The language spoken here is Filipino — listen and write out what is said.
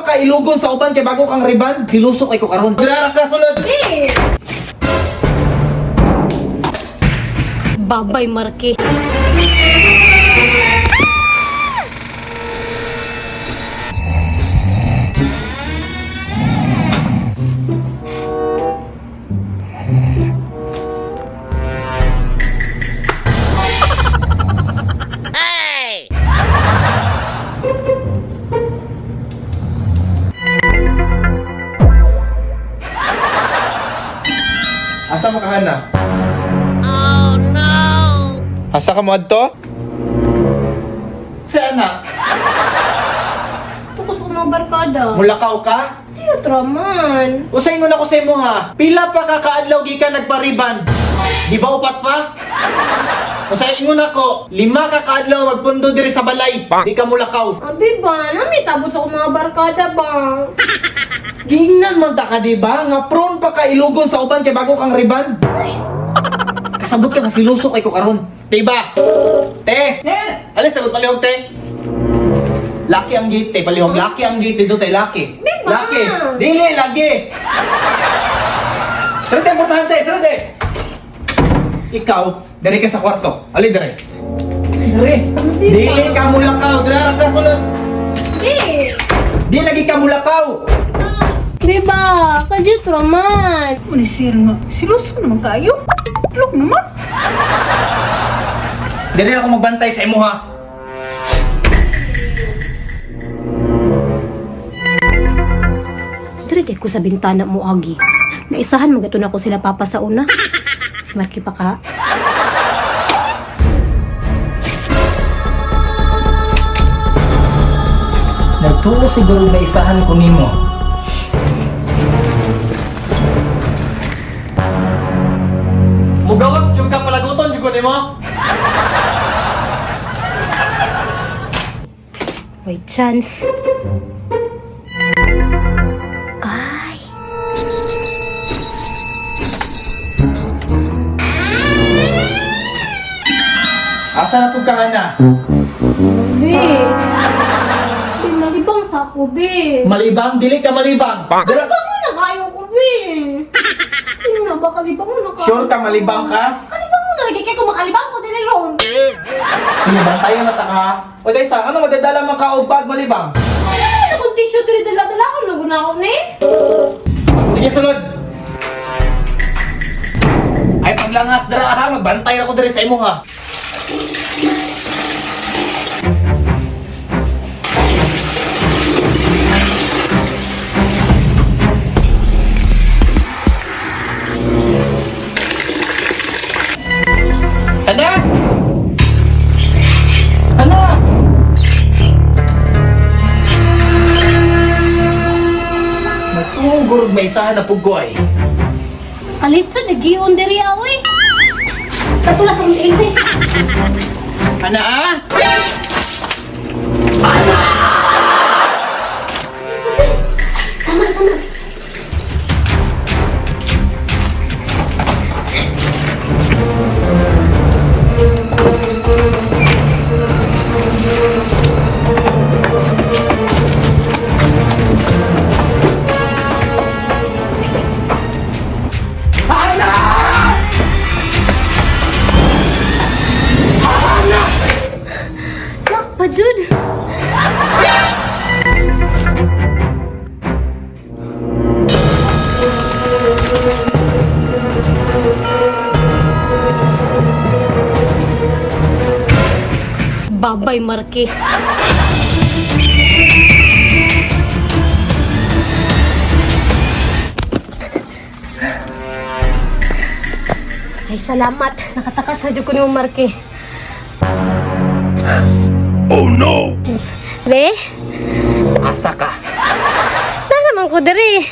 ka ilugon sa uban kay bago kang riban. Silusok ay ko karon. Dara ka sulod. Babay Marky. Asa mo kahana? Oh no! Asa ka mo adto? Sa ana? Tukos ko mga barkada. Mulakaw ka? Tiyatra man. Usay mo na ko sa imo ha. Pila pa ka kaadlaw gikan nagpariban? Di ba upat pa? Usay ingon ako, 5 ka kaadlaw magpundo diri sa balay. Di ka mulakaw. Abi ba, nami sabot sa mga barkada ba? Giingnan man ta ka di ba? Nga prone pa ka ilugon sa uban kay bago kang riban. Kasabot ka nga silusok ay ko karon. Diba? Te! Sir! Alis, sagot palihog, te. Laki ang gate, te. Palihog, laki ang gate. Dito, te. Laki. Diba? Laki. Dili, lagi. Sarate, importante. Sarate. Ikaw, dari ka sa kwarto. Ali, dari. Dari. Dili ka mulakaw. Dara ka sulod. Di lagi ka mulakaw. Diba, kajitra man. Ano sir nga? Siluso naman kayo? Look naman. Dili ako magbantay sa imo, ha. Dire ko sa bintana mo, Agi. Naisahan magato na ko sila papa sa una. Si Marky pa ka. Nagtuo siguro na isahan ko nimo. Mugawas jud ka palaguton jud ko nimo. May chance. Ay. Asa na pud ka ana? Be. Be, malibang sa ako, be. Malibang, dili ka malibang. Dira, Malibang mo na kayo ko, be. Sino na ba kalibang mo na kayo? sure ka malibang ka? Kalibang mo na lagi kaya kung makalibang ko din ron. Sige, bantayan na ta ka. O dahil sa, ano madadala man ka og bag malibang? Ano naman akong tissue diri dala-dala ko lugo na ako ni? Sige, sunod. Ay, paglangas dara ha, magbantay ako diri sa imo ha. Ana! Ana! Matugurog may isahan na pugoy. Alisa, nagiyon diri awi. Katula sa mga ite. Ana ah? Nak pa, Jud. Babay Marky. Ay, salamat. Nakatakas sa ko ni Marky. Oh no! Be, Asa ka? na naman ko diri.